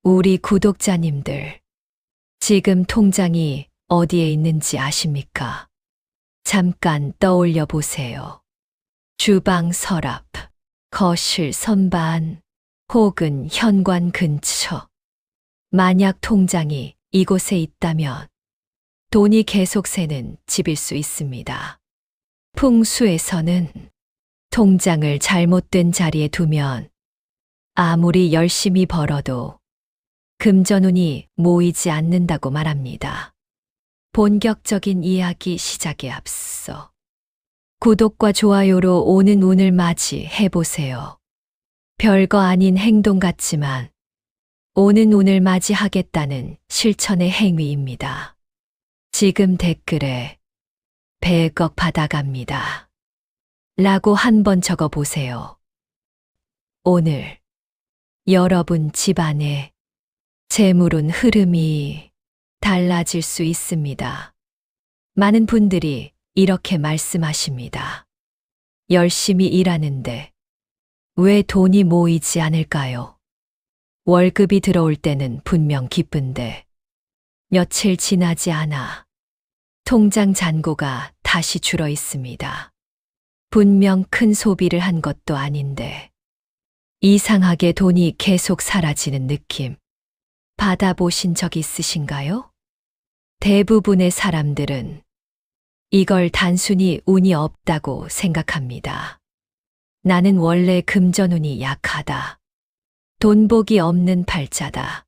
우리 구독자님들, 지금 통장이 어디에 있는지 아십니까? 잠깐 떠올려 보세요. 주방 서랍, 거실 선반, 혹은 현관 근처. 만약 통장이 이곳에 있다면 돈이 계속 새는 집일 수 있습니다. 풍수에서는 통장을 잘못된 자리에 두면 아무리 열심히 벌어도 금전운이 모이지 않는다고 말합니다. 본격적인 이야기 시작에 앞서 구독과 좋아요로 오는 운을 맞이해 보세요. 별거 아닌 행동 같지만 오는 운을 맞이하겠다는 실천의 행위입니다. 지금 댓글에 100억 받아갑니다. 라고 한번 적어 보세요. 오늘 여러분 집안에 재물운 흐름이 달라질 수 있습니다. 많은 분들이 이렇게 말씀하십니다. 열심히 일하는데 왜 돈이 모이지 않을까요? 월급이 들어올 때는 분명 기쁜데 며칠 지나지 않아 통장 잔고가 다시 줄어 있습니다. 분명 큰 소비를 한 것도 아닌데 이상하게 돈이 계속 사라지는 느낌 받아보신 적 있으신가요? 대부분의 사람들은 이걸 단순히 운이 없다고 생각합니다. 나는 원래 금전운이 약하다. 돈복이 없는 팔자다.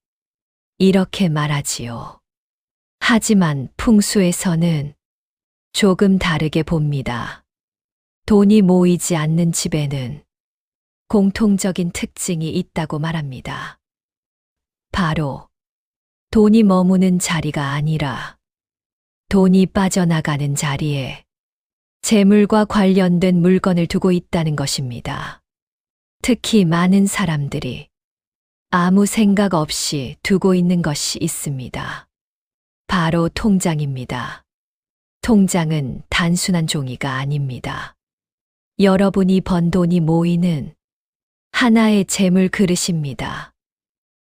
이렇게 말하지요. 하지만 풍수에서는 조금 다르게 봅니다. 돈이 모이지 않는 집에는 공통적인 특징이 있다고 말합니다. 바로 돈이 머무는 자리가 아니라 돈이 빠져나가는 자리에 재물과 관련된 물건을 두고 있다는 것입니다. 특히 많은 사람들이 아무 생각 없이 두고 있는 것이 있습니다. 바로 통장입니다. 통장은 단순한 종이가 아닙니다. 여러분이 번 돈이 모이는 하나의 재물 그릇입니다.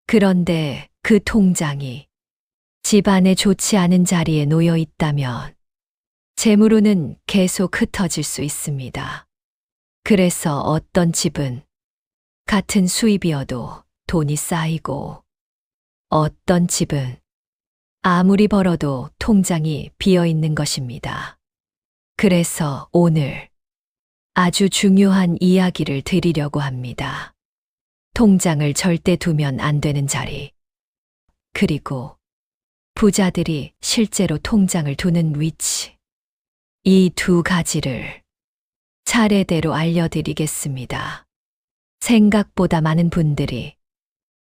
그런데 그 통장이 집안에 좋지 않은 자리에 놓여 있다면 재물운은 계속 흩어질 수 있습니다. 그래서 어떤 집은 같은 수입이어도 돈이 쌓이고 어떤 집은 아무리 벌어도 통장이 비어 있는 것입니다. 그래서 오늘 아주 중요한 이야기를 드리려고 합니다. 통장을 절대 두면 안 되는 자리. 그리고 부자들이 실제로 통장을 두는 위치. 이 두 가지를 차례대로 알려드리겠습니다. 생각보다 많은 분들이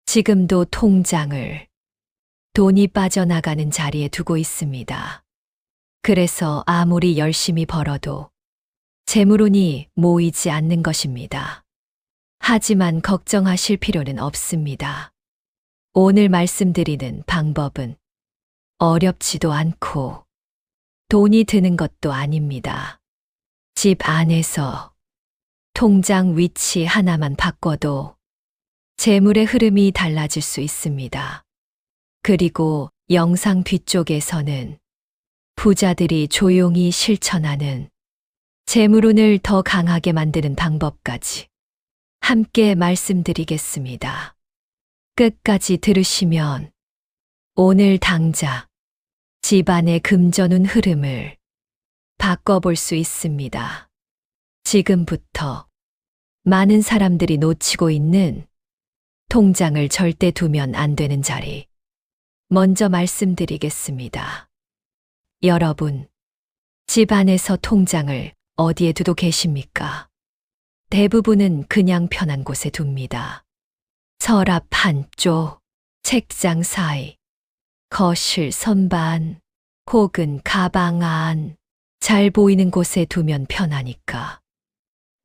지금도 통장을 돈이 빠져나가는 자리에 두고 있습니다. 그래서 아무리 열심히 벌어도 재물운이 모이지 않는 것입니다. 하지만 걱정하실 필요는 없습니다. 오늘 말씀드리는 방법은 어렵지도 않고 돈이 드는 것도 아닙니다. 집 안에서 통장 위치 하나만 바꿔도 재물의 흐름이 달라질 수 있습니다. 그리고 영상 뒤쪽에서는 부자들이 조용히 실천하는 재물운을 더 강하게 만드는 방법까지 함께 말씀드리겠습니다. 끝까지 들으시면 오늘 당장 집안의 금전운 흐름을 바꿔볼 수 있습니다. 지금부터 많은 사람들이 놓치고 있는 통장을 절대 두면 안 되는 자리. 먼저 말씀드리겠습니다. 여러분, 집안에서 통장을 어디에 두고 계십니까? 대부분은 그냥 편한 곳에 둡니다. 서랍 한쪽, 책장 사이, 거실 선반, 혹은 가방 안, 잘 보이는 곳에 두면 편하니까.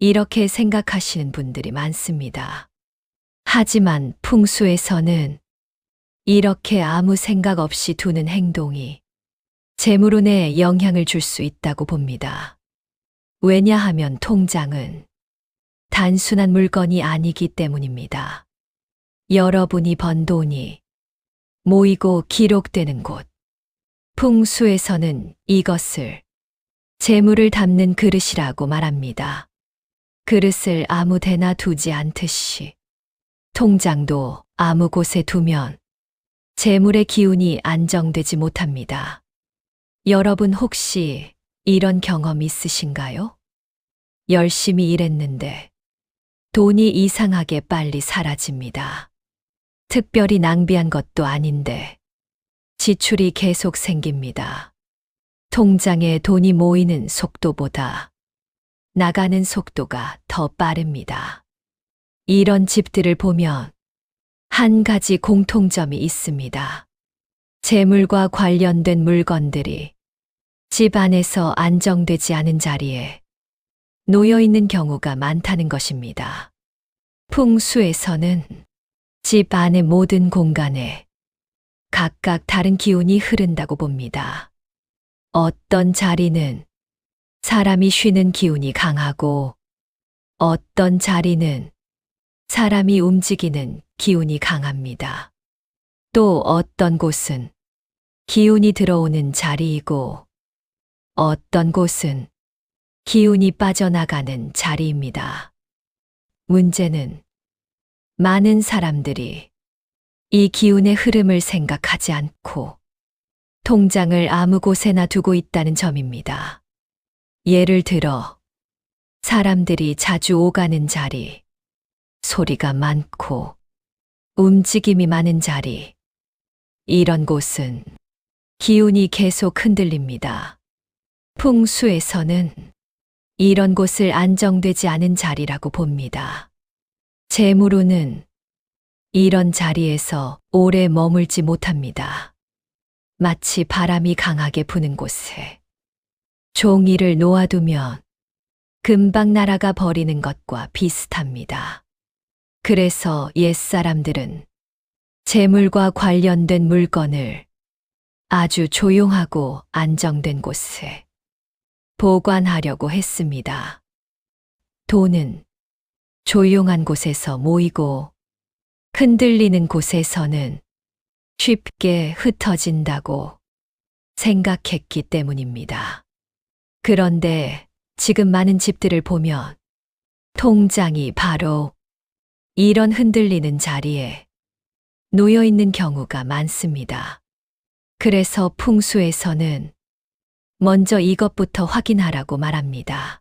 이렇게 생각하시는 분들이 많습니다. 하지만 풍수에서는 이렇게 아무 생각 없이 두는 행동이 재물운에 영향을 줄 수 있다고 봅니다. 왜냐하면 통장은 단순한 물건이 아니기 때문입니다. 여러분이 번 돈이 모이고 기록되는 곳. 풍수에서는 이것을 재물을 담는 그릇이라고 말합니다. 그릇을 아무 데나 두지 않듯이 통장도 아무 곳에 두면 재물의 기운이 안정되지 못합니다. 여러분 혹시 이런 경험 있으신가요? 열심히 일했는데 돈이 이상하게 빨리 사라집니다. 특별히 낭비한 것도 아닌데 지출이 계속 생깁니다. 통장에 돈이 모이는 속도보다 나가는 속도가 더 빠릅니다. 이런 집들을 보면 한 가지 공통점이 있습니다. 재물과 관련된 물건들이 집 안에서 안정되지 않은 자리에 놓여 있는 경우가 많다는 것입니다. 풍수에서는 집 안의 모든 공간에 각각 다른 기운이 흐른다고 봅니다. 어떤 자리는 사람이 쉬는 기운이 강하고 어떤 자리는 사람이 움직이는 기운이 강합니다. 또 어떤 곳은 기운이 들어오는 자리이고 어떤 곳은 기운이 빠져나가는 자리입니다. 문제는 많은 사람들이 이 기운의 흐름을 생각하지 않고 통장을 아무 곳에나 두고 있다는 점입니다. 예를 들어 사람들이 자주 오가는 자리, 소리가 많고 움직임이 많은 자리, 이런 곳은 기운이 계속 흔들립니다. 풍수에서는 이런 곳을 안정되지 않은 자리라고 봅니다. 재물운은 이런 자리에서 오래 머물지 못합니다. 마치 바람이 강하게 부는 곳에 종이를 놓아두면 금방 날아가 버리는 것과 비슷합니다. 그래서 옛사람들은 재물과 관련된 물건을 아주 조용하고 안정된 곳에 보관하려고 했습니다. 돈은 조용한 곳에서 모이고 흔들리는 곳에서는 쉽게 흩어진다고 생각했기 때문입니다. 그런데 지금 많은 집들을 보면 통장이 바로 이런 흔들리는 자리에 놓여 있는 경우가 많습니다. 그래서 풍수에서는 먼저 이것부터 확인하라고 말합니다.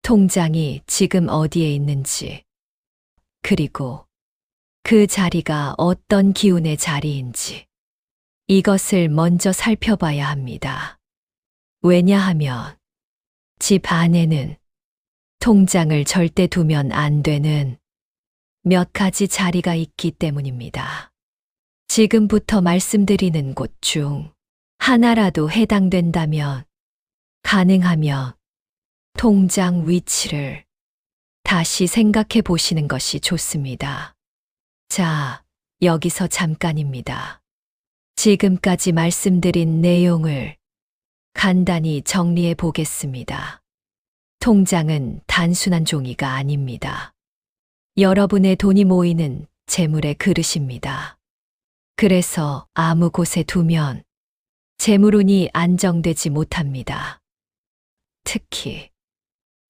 통장이 지금 어디에 있는지, 그리고 그 자리가 어떤 기운의 자리인지, 이것을 먼저 살펴봐야 합니다. 왜냐하면 집 안에는 통장을 절대 두면 안 되는 몇 가지 자리가 있기 때문입니다. 지금부터 말씀드리는 곳 중 하나라도 해당된다면 가능하면 통장 위치를 다시 생각해 보시는 것이 좋습니다. 자, 여기서 잠깐입니다. 지금까지 말씀드린 내용을 간단히 정리해 보겠습니다. 통장은 단순한 종이가 아닙니다. 여러분의 돈이 모이는 재물의 그릇입니다. 그래서 아무 곳에 두면 재물운이 안정되지 못합니다. 특히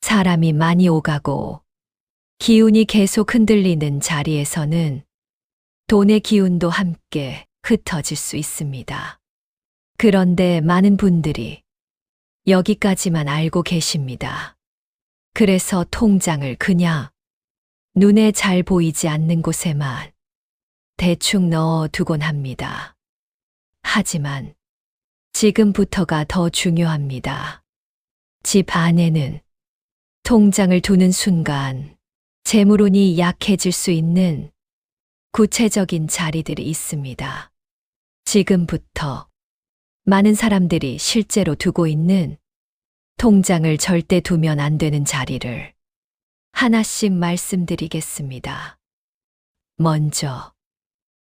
사람이 많이 오가고 기운이 계속 흔들리는 자리에서는 돈의 기운도 함께 흩어질 수 있습니다. 그런데 많은 분들이 여기까지만 알고 계십니다. 그래서 통장을 그냥 눈에 잘 보이지 않는 곳에만 대충 넣어 두곤 합니다. 하지만 지금부터가 더 중요합니다. 집 안에는 통장을 두는 순간 재물운이 약해질 수 있는 구체적인 자리들이 있습니다. 지금부터 많은 사람들이 실제로 두고 있는 통장을 절대 두면 안 되는 자리를 하나씩 말씀드리겠습니다. 먼저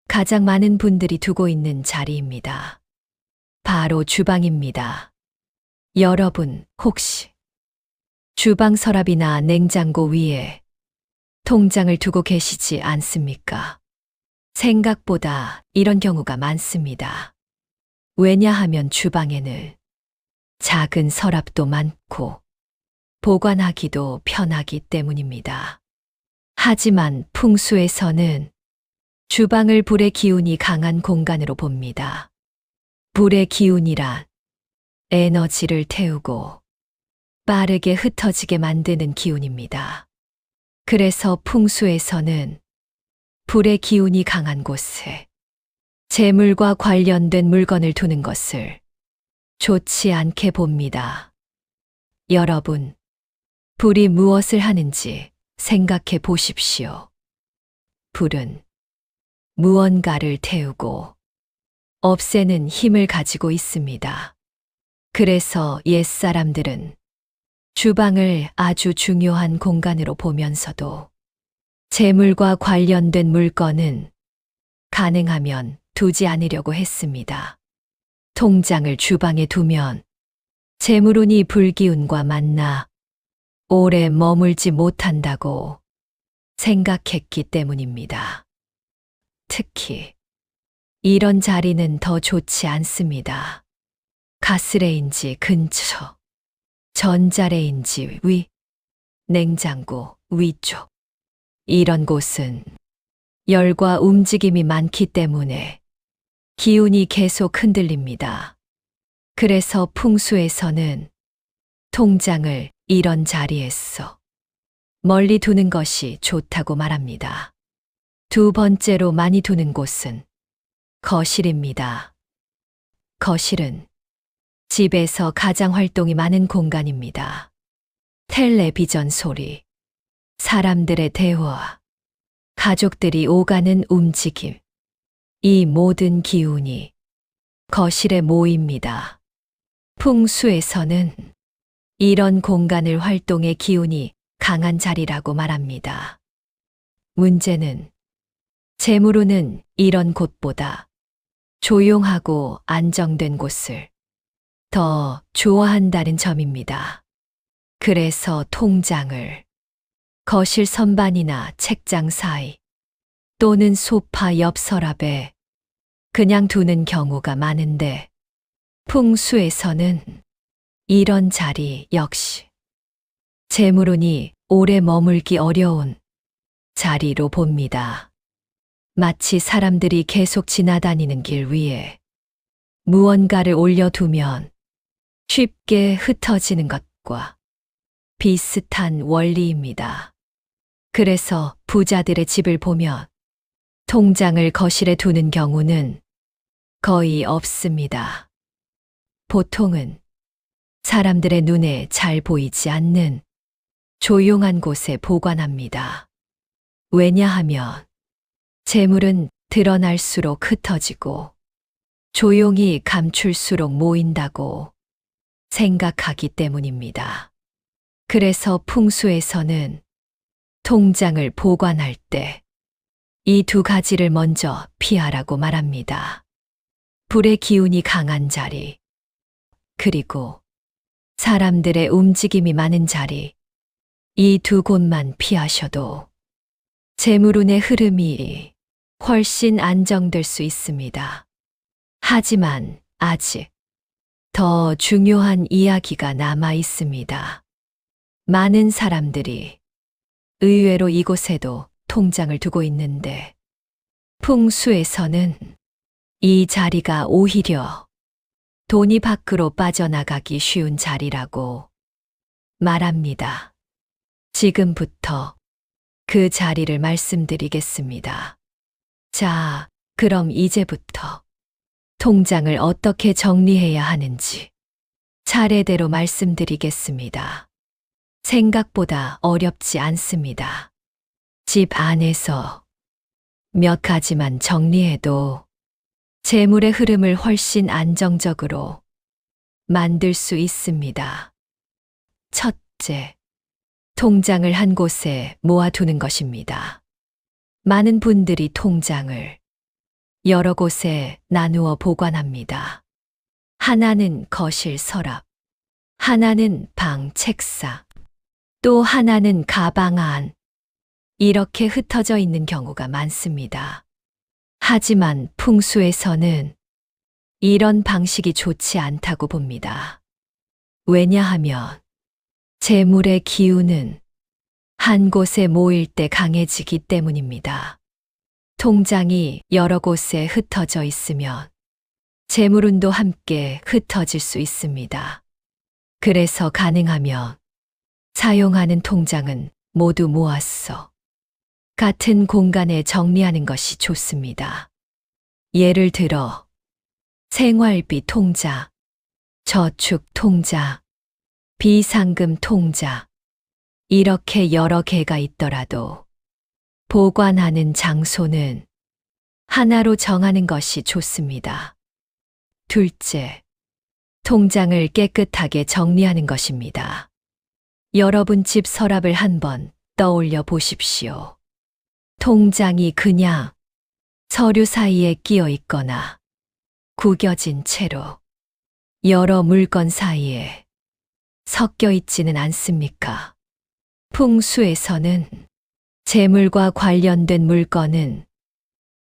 가장 많은 분들이 두고 있는 자리입니다. 바로 주방입니다. 여러분 혹시 주방 서랍이나 냉장고 위에 통장을 두고 계시지 않습니까? 생각보다 이런 경우가 많습니다. 왜냐하면 주방에는 작은 서랍도 많고 보관하기도 편하기 때문입니다. 하지만 풍수에서는 주방을 불의 기운이 강한 공간으로 봅니다. 불의 기운이란 에너지를 태우고 빠르게 흩어지게 만드는 기운입니다. 그래서 풍수에서는 불의 기운이 강한 곳에 재물과 관련된 물건을 두는 것을 좋지 않게 봅니다. 여러분, 불이 무엇을 하는지 생각해 보십시오. 불은 무언가를 태우고 없애는 힘을 가지고 있습니다. 그래서 옛사람들은 주방을 아주 중요한 공간으로 보면서도 재물과 관련된 물건은 가능하면 두지 않으려고 했습니다. 통장을 주방에 두면 재물운이 불기운과 만나 오래 머물지 못한다고 생각했기 때문입니다. 특히 이런 자리는 더 좋지 않습니다. 가스레인지 근처, 전자레인지 위, 냉장고 위쪽. 이런 곳은 열과 움직임이 많기 때문에 기운이 계속 흔들립니다. 그래서 풍수에서는 통장을 이런 자리에서 멀리 두는 것이 좋다고 말합니다. 두 번째로 많이 두는 곳은 거실입니다. 거실은 집에서 가장 활동이 많은 공간입니다. 텔레비전 소리, 사람들의 대화, 가족들이 오가는 움직임, 이 모든 기운이 거실에 모입니다. 풍수에서는 이런 공간을 활동의 기운이 강한 자리라고 말합니다. 문제는 재물운은 이런 곳보다 조용하고 안정된 곳을 더 좋아한다는 점입니다. 그래서 통장을 거실 선반이나 책장 사이 또는 소파 옆 서랍에 그냥 두는 경우가 많은데 풍수에서는 이런 자리 역시 재물운이 오래 머물기 어려운 자리로 봅니다. 마치 사람들이 계속 지나다니는 길 위에 무언가를 올려두면 쉽게 흩어지는 것과 비슷한 원리입니다. 그래서 부자들의 집을 보면 통장을 거실에 두는 경우는 거의 없습니다. 보통은 사람들의 눈에 잘 보이지 않는 조용한 곳에 보관합니다. 왜냐하면 재물은 드러날수록 흩어지고 조용히 감출수록 모인다고 생각하기 때문입니다. 그래서 풍수에서는 통장을 보관할 때 이 두 가지를 먼저 피하라고 말합니다. 불의 기운이 강한 자리, 그리고 사람들의 움직임이 많은 자리, 이 두 곳만 피하셔도 재물운의 흐름이 훨씬 안정될 수 있습니다. 하지만 아직 더 중요한 이야기가 남아 있습니다. 많은 사람들이 의외로 이곳에도 통장을 두고 있는데 풍수에서는 이 자리가 오히려 돈이 밖으로 빠져나가기 쉬운 자리라고 말합니다. 지금부터 그 자리를 말씀드리겠습니다. 자, 그럼 이제부터 통장을 어떻게 정리해야 하는지 차례대로 말씀드리겠습니다. 생각보다 어렵지 않습니다. 집 안에서 몇 가지만 정리해도 재물의 흐름을 훨씬 안정적으로 만들 수 있습니다. 첫째, 통장을 한 곳에 모아두는 것입니다. 많은 분들이 통장을 여러 곳에 나누어 보관합니다. 하나는 거실 서랍, 하나는 방 책상, 또 하나는 가방 안, 이렇게 흩어져 있는 경우가 많습니다. 하지만 풍수에서는 이런 방식이 좋지 않다고 봅니다. 왜냐하면 재물의 기운은 한 곳에 모일 때 강해지기 때문입니다. 통장이 여러 곳에 흩어져 있으면 재물운도 함께 흩어질 수 있습니다. 그래서 가능하면 사용하는 통장은 모두 모았어 같은 공간에 정리하는 것이 좋습니다. 예를 들어 생활비 통장, 저축 통장, 비상금 통장, 이렇게 여러 개가 있더라도 보관하는 장소는 하나로 정하는 것이 좋습니다. 둘째, 통장을 깨끗하게 정리하는 것입니다. 여러분 집 서랍을 한번 떠올려 보십시오. 통장이 그냥 서류 사이에 끼어 있거나 구겨진 채로 여러 물건 사이에 섞여 있지는 않습니까? 풍수에서는 재물과 관련된 물건은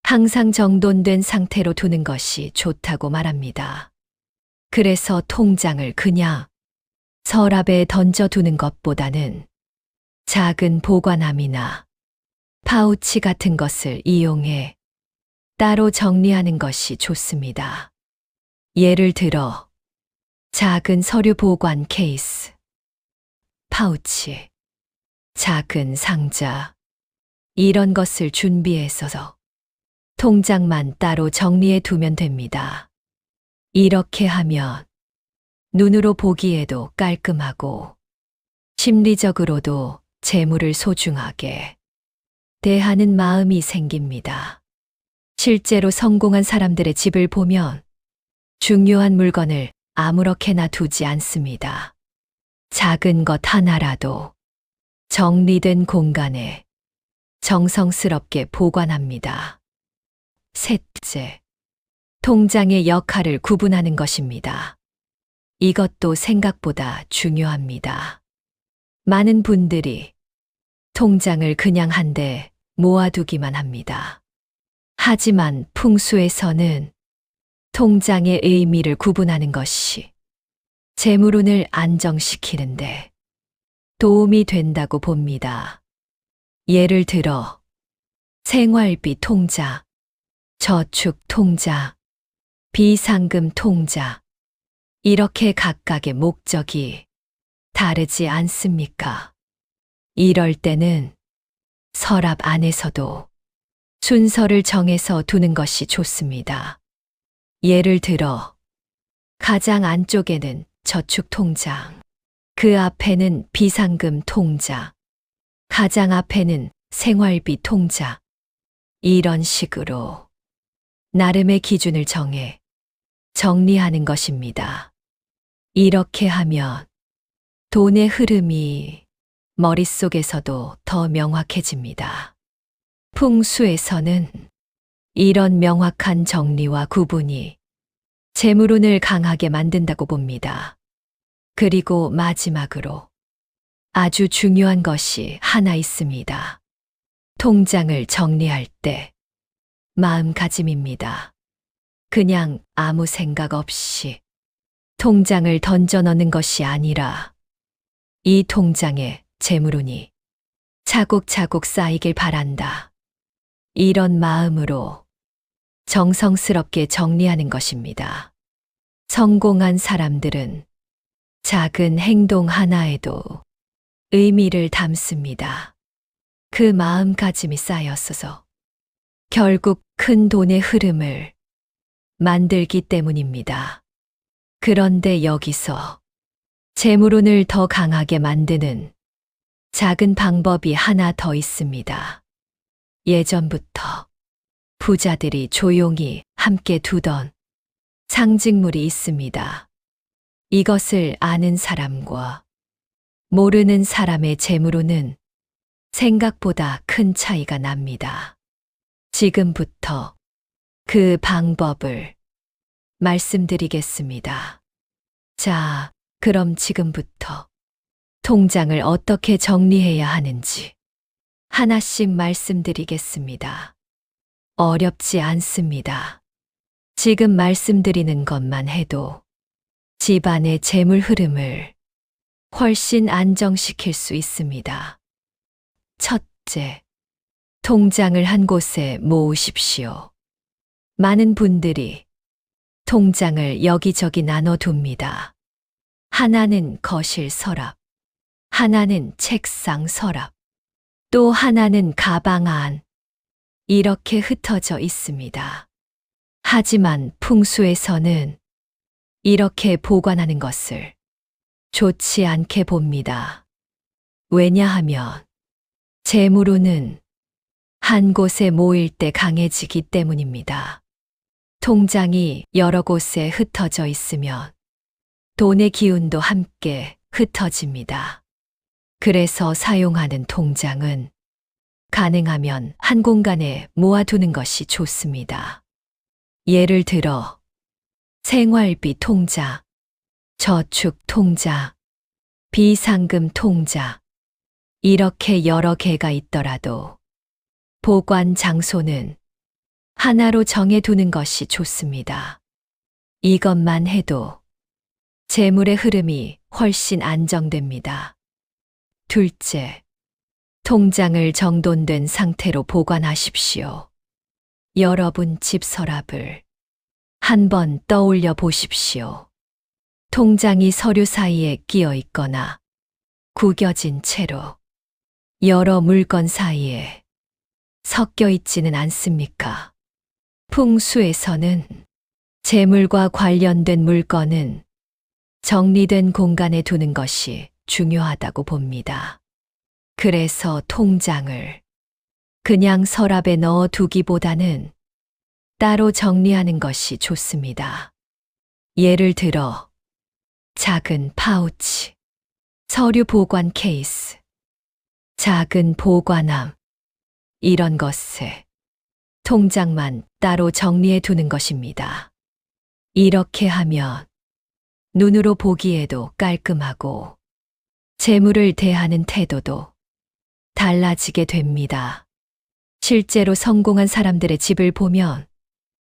항상 정돈된 상태로 두는 것이 좋다고 말합니다. 그래서 통장을 그냥 서랍에 던져두는 것보다는 작은 보관함이나 파우치 같은 것을 이용해 따로 정리하는 것이 좋습니다. 예를 들어 작은 서류 보관 케이스, 파우치, 작은 상자, 이런 것을 준비해서 통장만 따로 정리해 두면 됩니다. 이렇게 하면 눈으로 보기에도 깔끔하고 심리적으로도 재물을 소중하게 대하는 마음이 생깁니다. 실제로 성공한 사람들의 집을 보면 중요한 물건을 아무렇게나 두지 않습니다. 작은 것 하나라도 정리된 공간에 정성스럽게 보관합니다. 셋째, 통장의 역할을 구분하는 것입니다. 이것도 생각보다 중요합니다. 많은 분들이 통장을 그냥 한데 모아두기만 합니다. 하지만 풍수에서는 통장의 의미를 구분하는 것이 재물운을 안정시키는데 도움이 된다고 봅니다. 예를 들어 생활비 통장, 저축 통장, 비상금 통장, 이렇게 각각의 목적이 다르지 않습니까? 이럴 때는 서랍 안에서도 순서를 정해서 두는 것이 좋습니다. 예를 들어 가장 안쪽에는 저축 통장, 그 앞에는 비상금 통장, 가장 앞에는 생활비 통장, 이런 식으로 나름의 기준을 정해 정리하는 것입니다. 이렇게 하면 돈의 흐름이 머릿속에서도 더 명확해집니다. 풍수에서는 이런 명확한 정리와 구분이 재물운을 강하게 만든다고 봅니다. 그리고 마지막으로 아주 중요한 것이 하나 있습니다. 통장을 정리할 때 마음가짐입니다. 그냥 아무 생각 없이 통장을 던져 넣는 것이 아니라 이 통장에 재물운이 차곡차곡 쌓이길 바란다. 이런 마음으로 정성스럽게 정리하는 것입니다. 성공한 사람들은 작은 행동 하나에도 의미를 담습니다. 그 마음가짐이 쌓였어서 결국 큰 돈의 흐름을 만들기 때문입니다. 그런데 여기서 재물운을 더 강하게 만드는 작은 방법이 하나 더 있습니다. 예전부터 부자들이 조용히 함께 두던 상징물이 있습니다. 이것을 아는 사람과 모르는 사람의 재물운은 생각보다 큰 차이가 납니다. 지금부터 그 방법을 말씀드리겠습니다. 자, 그럼 지금부터 통장을 어떻게 정리해야 하는지 하나씩 말씀드리겠습니다. 어렵지 않습니다. 지금 말씀드리는 것만 해도 집안의 재물 흐름을 훨씬 안정시킬 수 있습니다. 첫째, 통장을 한 곳에 모으십시오. 많은 분들이 통장을 여기저기 나눠둡니다. 하나는 거실 서랍, 하나는 책상 서랍, 또 하나는 가방 안, 이렇게 흩어져 있습니다. 하지만 풍수에서는 이렇게 보관하는 것을 좋지 않게 봅니다. 왜냐하면 재물운은 한 곳에 모일 때 강해지기 때문입니다. 통장이 여러 곳에 흩어져 있으면 돈의 기운도 함께 흩어집니다. 그래서 사용하는 통장은 가능하면 한 공간에 모아두는 것이 좋습니다. 예를 들어 생활비 통장, 저축 통장, 비상금 통장, 이렇게 여러 개가 있더라도 보관 장소는 하나로 정해두는 것이 좋습니다. 이것만 해도 재물의 흐름이 훨씬 안정됩니다. 둘째, 통장을 정돈된 상태로 보관하십시오. 여러분 집 서랍을 한번 떠올려 보십시오. 통장이 서류 사이에 끼어 있거나 구겨진 채로 여러 물건 사이에 섞여 있지는 않습니까? 풍수에서는 재물과 관련된 물건은 정리된 공간에 두는 것이 중요하다고 봅니다. 그래서 통장을 그냥 서랍에 넣어 두기보다는 따로 정리하는 것이 좋습니다. 예를 들어 작은 파우치, 서류 보관 케이스, 작은 보관함, 이런 것에 통장만 따로 정리해 두는 것입니다. 이렇게 하면 눈으로 보기에도 깔끔하고 재물을 대하는 태도도 달라지게 됩니다. 실제로 성공한 사람들의 집을 보면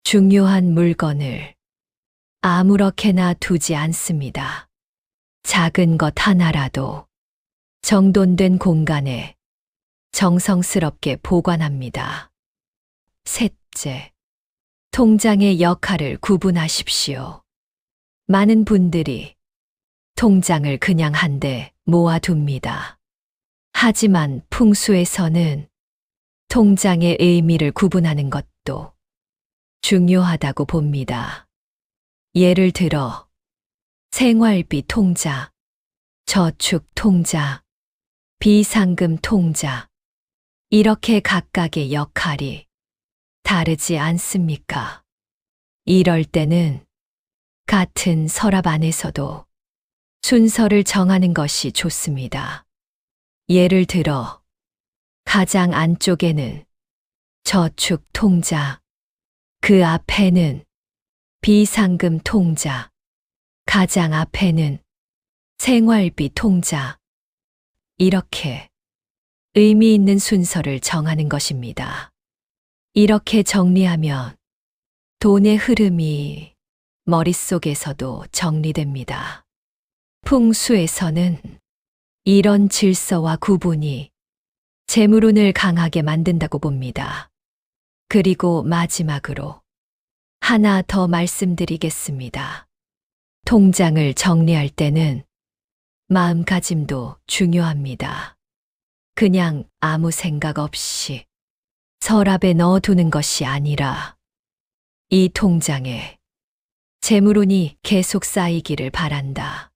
중요한 물건을 아무렇게나 두지 않습니다. 작은 것 하나라도 정돈된 공간에 정성스럽게 보관합니다. 셋째, 통장의 역할을 구분하십시오. 많은 분들이 통장을 그냥 한데 모아둡니다. 하지만 풍수에서는 통장의 의미를 구분하는 것도 중요하다고 봅니다. 예를 들어 생활비 통장, 저축 통장, 비상금 통장, 이렇게 각각의 역할이 다르지 않습니까? 이럴 때는 같은 서랍 안에서도 순서를 정하는 것이 좋습니다. 예를 들어 가장 안쪽에는 저축 통장, 그 앞에는 비상금 통장, 가장 앞에는 생활비 통장, 이렇게 의미 있는 순서를 정하는 것입니다. 이렇게 정리하면 돈의 흐름이 머릿속에서도 정리됩니다. 풍수에서는 이런 질서와 구분이 재물운을 강하게 만든다고 봅니다. 그리고 마지막으로 하나 더 말씀드리겠습니다. 통장을 정리할 때는 마음가짐도 중요합니다. 그냥 아무 생각 없이 서랍에 넣어두는 것이 아니라 이 통장에 재물운이 계속 쌓이기를 바란다.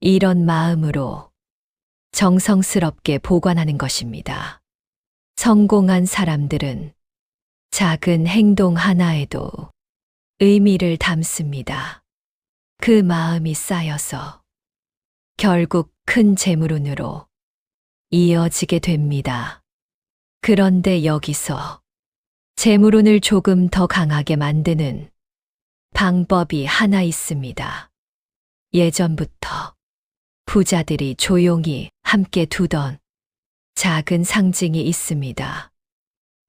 이런 마음으로 정성스럽게 보관하는 것입니다. 성공한 사람들은 작은 행동 하나에도 의미를 담습니다. 그 마음이 쌓여서 결국 큰 재물운으로 이어지게 됩니다. 그런데 여기서 재물운을 조금 더 강하게 만드는 방법이 하나 있습니다. 예전부터 부자들이 조용히 함께 두던 작은 상징이 있습니다.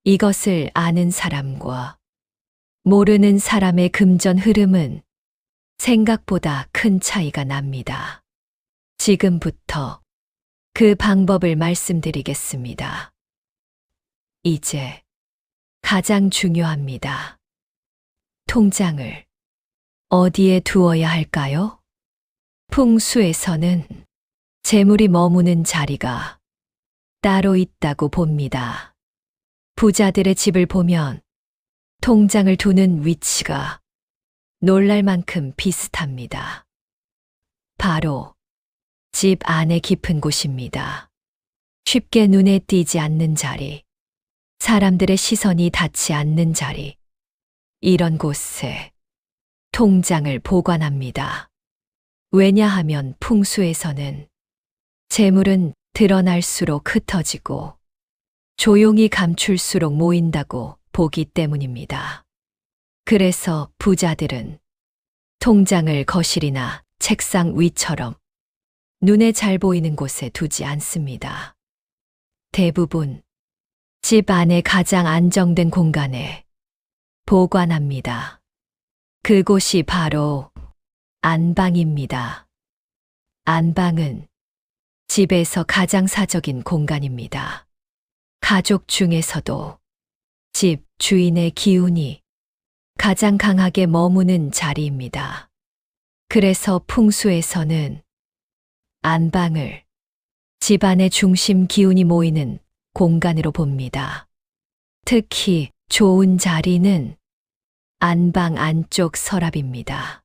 이것을 아는 사람과 모르는 사람의 금전 흐름은 생각보다 큰 차이가 납니다. 지금부터 그 방법을 말씀드리겠습니다. 이제 가장 중요합니다. 통장을 어디에 두어야 할까요? 풍수에서는 재물이 머무는 자리가 따로 있다고 봅니다. 부자들의 집을 보면 통장을 두는 위치가 놀랄 만큼 비슷합니다. 바로 집 안에 깊은 곳입니다. 쉽게 눈에 띄지 않는 자리, 사람들의 시선이 닿지 않는 자리, 이런 곳에 통장을 보관합니다. 왜냐하면 풍수에서는 재물은 드러날수록 흩어지고 조용히 감출수록 모인다고 보기 때문입니다. 그래서 부자들은 통장을 거실이나 책상 위처럼 눈에 잘 보이는 곳에 두지 않습니다. 대부분 집 안에 가장 안정된 공간에 보관합니다. 그곳이 바로 안방입니다. 안방은 집에서 가장 사적인 공간입니다. 가족 중에서도 집 주인의 기운이 가장 강하게 머무는 자리입니다. 그래서 풍수에서는 안방을 집안의 중심 기운이 모이는 공간으로 봅니다. 특히 좋은 자리는 안방 안쪽 서랍입니다.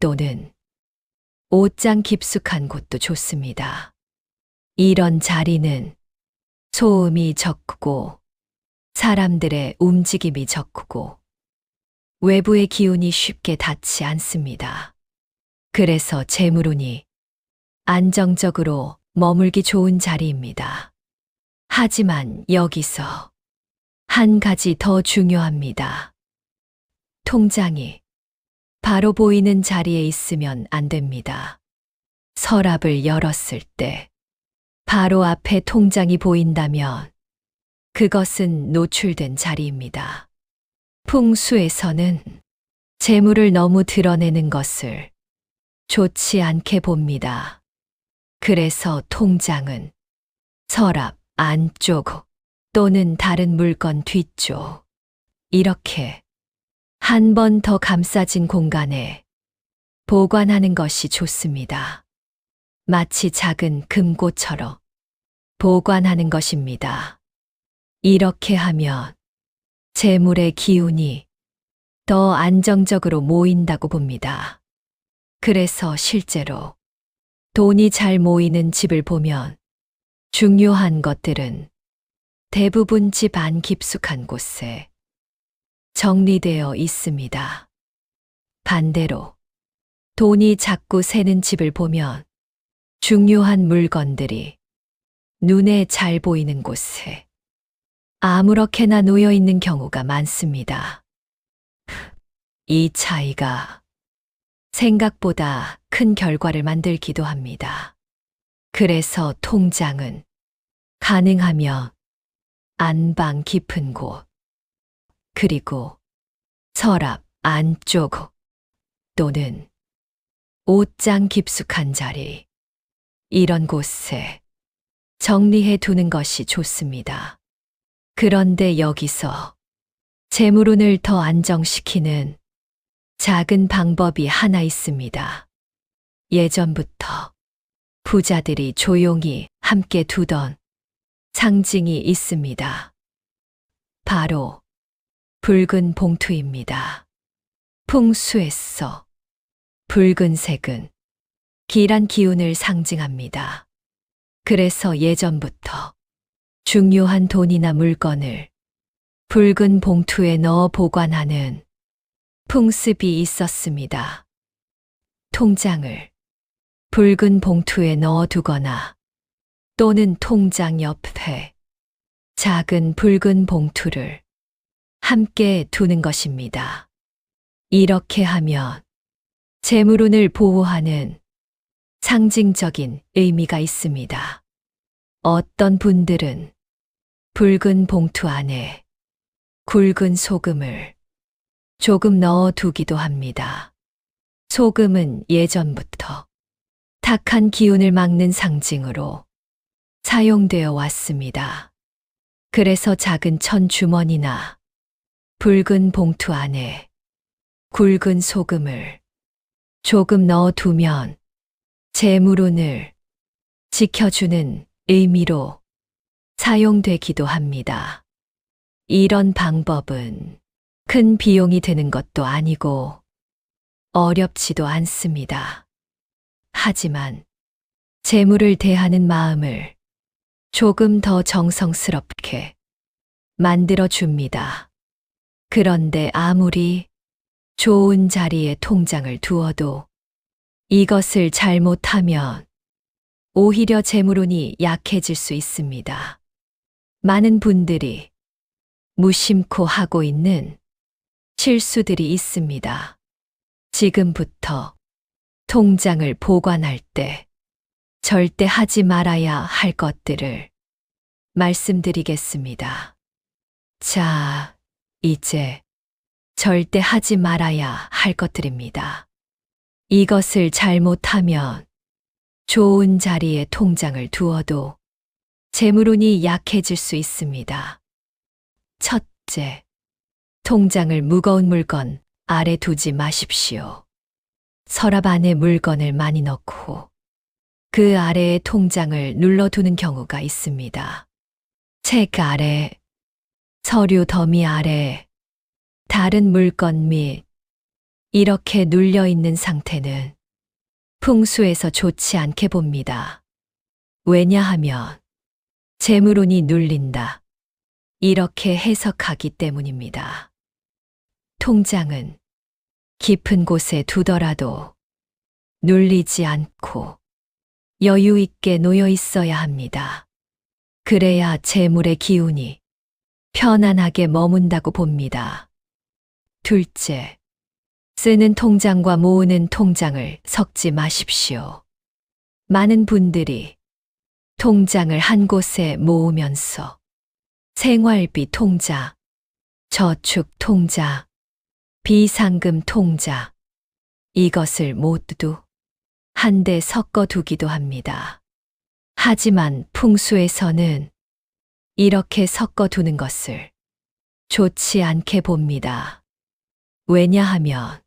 또는 옷장 깊숙한 곳도 좋습니다. 이런 자리는 소음이 적고 사람들의 움직임이 적고 외부의 기운이 쉽게 닿지 않습니다. 그래서 재물운이 안정적으로 머물기 좋은 자리입니다. 하지만 여기서 한 가지 더 중요합니다. 통장이 바로 보이는 자리에 있으면 안 됩니다. 서랍을 열었을 때 바로 앞에 통장이 보인다면 그것은 노출된 자리입니다. 풍수에서는 재물을 너무 드러내는 것을 좋지 않게 봅니다. 그래서 통장은 서랍 안쪽 또는 다른 물건 뒤쪽 이렇게 한 번 더 감싸진 공간에 보관하는 것이 좋습니다. 마치 작은 금고처럼 보관하는 것입니다. 이렇게 하면 재물의 기운이 더 안정적으로 모인다고 봅니다. 그래서 실제로 돈이 잘 모이는 집을 보면 중요한 것들은 대부분 집 안 깊숙한 곳에 정리되어 있습니다. 반대로 돈이 자꾸 새는 집을 보면 중요한 물건들이 눈에 잘 보이는 곳에 아무렇게나 놓여 있는 경우가 많습니다. 이 차이가 생각보다 큰 결과를 만들기도 합니다. 그래서 통장은 가능하면 안방 깊은 곳, 그리고 서랍 안쪽 또는 옷장 깊숙한 자리, 이런 곳에 정리해 두는 것이 좋습니다. 그런데 여기서 재물운을 더 안정시키는 작은 방법이 하나 있습니다. 예전부터 부자들이 조용히 함께 두던 상징이 있습니다. 바로 붉은 봉투입니다. 풍수에서 붉은색은 길한 기운을 상징합니다. 그래서 예전부터 중요한 돈이나 물건을 붉은 봉투에 넣어 보관하는 풍습이 있었습니다. 통장을 붉은 봉투에 넣어 두거나 또는 통장 옆에 작은 붉은 봉투를 함께 두는 것입니다. 이렇게 하면 재물운을 보호하는 상징적인 의미가 있습니다. 어떤 분들은 붉은 봉투 안에 굵은 소금을 조금 넣어 두기도 합니다. 소금은 예전부터 탁한 기운을 막는 상징으로 사용되어 왔습니다. 그래서 작은 천 주머니나 붉은 봉투 안에 굵은 소금을 조금 넣어 두면 재물운을 지켜주는 의미로 사용되기도 합니다. 이런 방법은 큰 비용이 드는 것도 아니고 어렵지도 않습니다. 하지만 재물을 대하는 마음을 조금 더 정성스럽게 만들어 줍니다. 그런데 아무리 좋은 자리에 통장을 두어도 이것을 잘못하면 오히려 재물운이 약해질 수 있습니다. 많은 분들이 무심코 하고 있는 실수들이 있습니다. 지금부터 통장을 보관할 때 절대 하지 말아야 할 것들을 말씀드리겠습니다. 자, 이제 절대 하지 말아야 할 것들입니다. 이것을 잘못하면 좋은 자리에 통장을 두어도 재물운이 약해질 수 있습니다. 첫째, 통장을 무거운 물건 아래 두지 마십시오. 서랍 안에 물건을 많이 넣고 그 아래에 통장을 눌러두는 경우가 있습니다. 책 아래, 서류 더미 아래, 다른 물건 및 이렇게 눌려 있는 상태는 풍수에서 좋지 않게 봅니다. 왜냐하면 재물운이 눌린다. 이렇게 해석하기 때문입니다. 통장은 깊은 곳에 두더라도 눌리지 않고 여유 있게 놓여 있어야 합니다. 그래야 재물의 기운이 편안하게 머문다고 봅니다. 둘째, 쓰는 통장과 모으는 통장을 섞지 마십시오. 많은 분들이 통장을 한 곳에 모으면서 생활비 통장, 저축 통장, 비상금 통장, 이것을 모두 한데 섞어 두기도 합니다. 하지만 풍수에서는 이렇게 섞어 두는 것을 좋지 않게 봅니다. 왜냐하면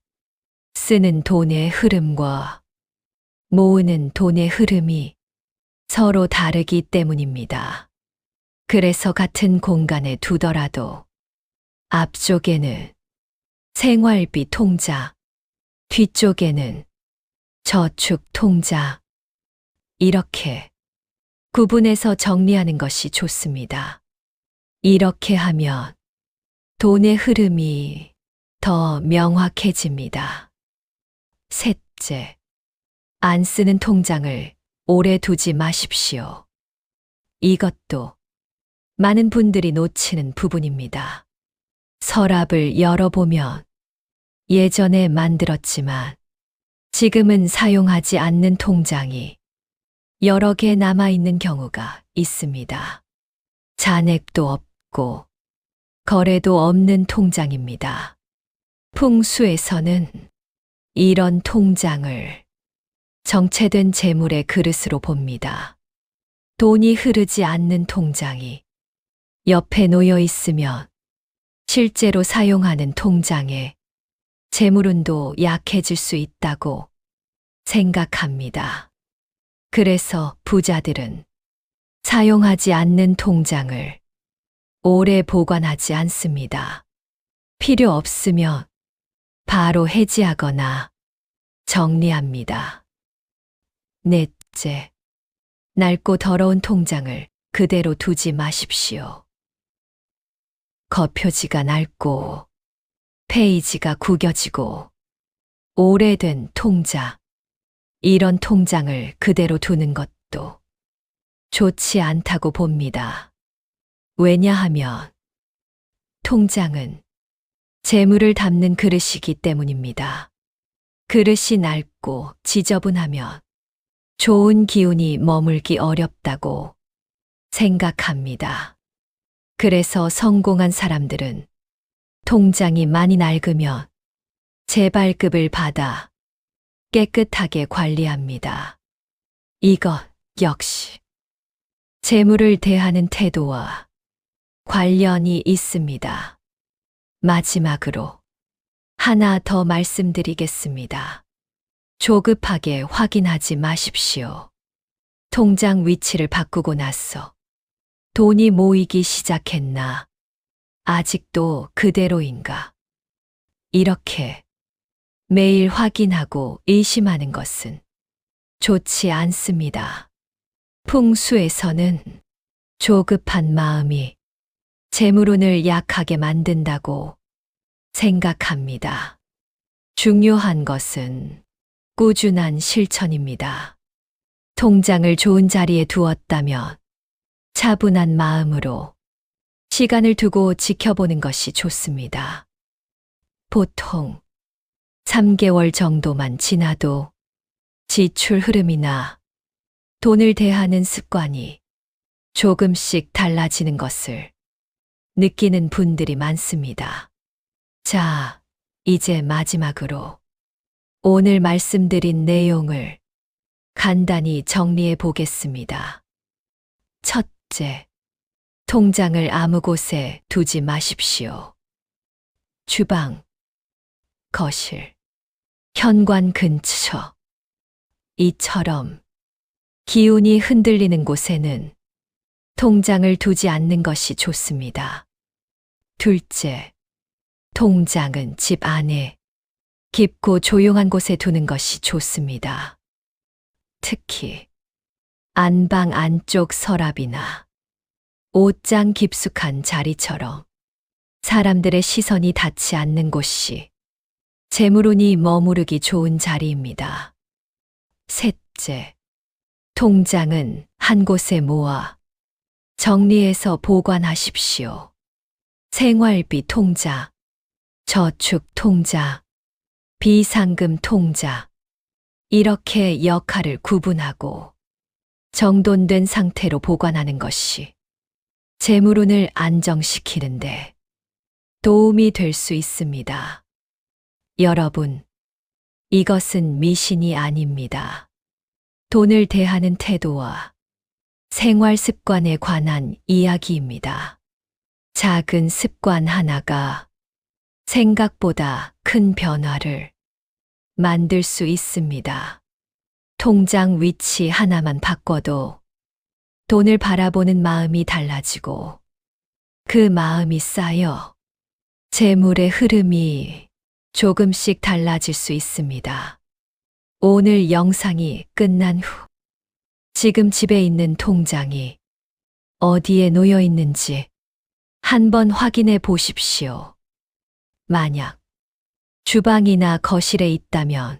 쓰는 돈의 흐름과 모으는 돈의 흐름이 서로 다르기 때문입니다. 그래서 같은 공간에 두더라도 앞쪽에는 생활비 통장, 뒤쪽에는 저축 통장, 이렇게 구분해서 정리하는 것이 좋습니다. 이렇게 하면 돈의 흐름이 더 명확해집니다. 셋째, 안 쓰는 통장을 오래 두지 마십시오. 이것도 많은 분들이 놓치는 부분입니다. 서랍을 열어보면 예전에 만들었지만 지금은 사용하지 않는 통장이 여러 개 남아있는 경우가 있습니다. 잔액도 없고 거래도 없는 통장입니다. 풍수에서는 이런 통장을 정체된 재물의 그릇으로 봅니다. 돈이 흐르지 않는 통장이 옆에 놓여 있으면 실제로 사용하는 통장에 재물운도 약해질 수 있다고 생각합니다. 그래서 부자들은 사용하지 않는 통장을 오래 보관하지 않습니다. 필요 없으면 바로 해지하거나 정리합니다. 넷째, 낡고 더러운 통장을 그대로 두지 마십시오. 겉표지가 낡고 페이지가 구겨지고 오래된 통장, 이런 통장을 그대로 두는 것도 좋지 않다고 봅니다. 왜냐하면 통장은 재물을 담는 그릇이기 때문입니다. 그릇이 낡고 지저분하면 좋은 기운이 머물기 어렵다고 생각합니다. 그래서 성공한 사람들은 통장이 많이 낡으면 재발급을 받아 깨끗하게 관리합니다. 이것 역시 재물을 대하는 태도와 관련이 있습니다. 마지막으로 하나 더 말씀드리겠습니다. 조급하게 확인하지 마십시오. 통장 위치를 바꾸고 나서 돈이 모이기 시작했나? 아직도 그대로인가? 이렇게 매일 확인하고 의심하는 것은 좋지 않습니다. 풍수에서는 조급한 마음이 재물운을 약하게 만든다고 생각합니다. 중요한 것은 꾸준한 실천입니다. 통장을 좋은 자리에 두었다면 차분한 마음으로 시간을 두고 지켜보는 것이 좋습니다. 보통 3개월 정도만 지나도 지출 흐름이나 돈을 대하는 습관이 조금씩 달라지는 것을 느끼는 분들이 많습니다. 자, 이제 마지막으로 오늘 말씀드린 내용을 간단히 정리해 보겠습니다. 첫째, 통장을 아무 곳에 두지 마십시오. 주방, 거실, 현관 근처. 이처럼 기운이 흔들리는 곳에는 통장을 두지 않는 것이 좋습니다. 둘째, 통장은 집 안에 깊고 조용한 곳에 두는 것이 좋습니다. 특히 안방 안쪽 서랍이나 옷장 깊숙한 자리처럼 사람들의 시선이 닿지 않는 곳이 재물운이 머무르기 좋은 자리입니다. 셋째, 통장은 한 곳에 모아 정리해서 보관하십시오. 생활비 통장, 저축 통장, 비상금 통장, 이렇게 역할을 구분하고 정돈된 상태로 보관하는 것이 재물운을 안정시키는데 도움이 될 수 있습니다. 여러분, 이것은 미신이 아닙니다. 돈을 대하는 태도와 생활 습관에 관한 이야기입니다. 작은 습관 하나가 생각보다 큰 변화를 만들 수 있습니다. 통장 위치 하나만 바꿔도 돈을 바라보는 마음이 달라지고 그 마음이 쌓여 재물의 흐름이 조금씩 달라질 수 있습니다. 오늘 영상이 끝난 후 지금 집에 있는 통장이 어디에 놓여 있는지 한번 확인해 보십시오. 만약 주방이나 거실에 있다면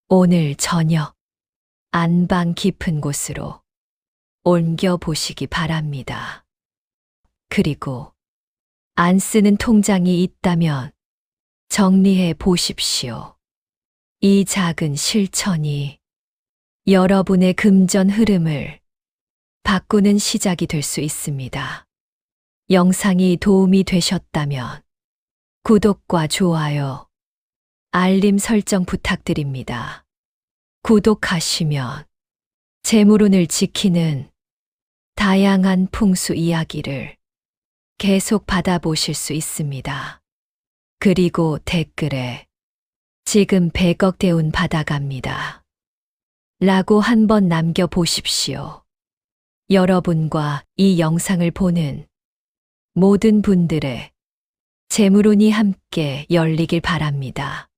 오늘 저녁 안방 깊은 곳으로 옮겨 보시기 바랍니다. 그리고 안 쓰는 통장이 있다면 정리해 보십시오. 이 작은 실천이 여러분의 금전 흐름을 바꾸는 시작이 될 수 있습니다. 영상이 도움이 되셨다면 구독과 좋아요, 알림 설정 부탁드립니다. 구독하시면 재물운을 지키는 다양한 풍수 이야기를 계속 받아보실 수 있습니다. 그리고 댓글에 지금 100억 대운 받아갑니다. 라고 한번 남겨보십시오. 여러분과 이 영상을 보는 모든 분들의 재물운이 함께 열리길 바랍니다.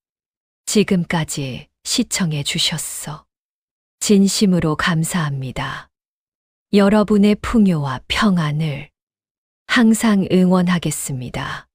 지금까지 시청해 주셨어 진심으로 감사합니다. 여러분의 풍요와 평안을 항상 응원하겠습니다.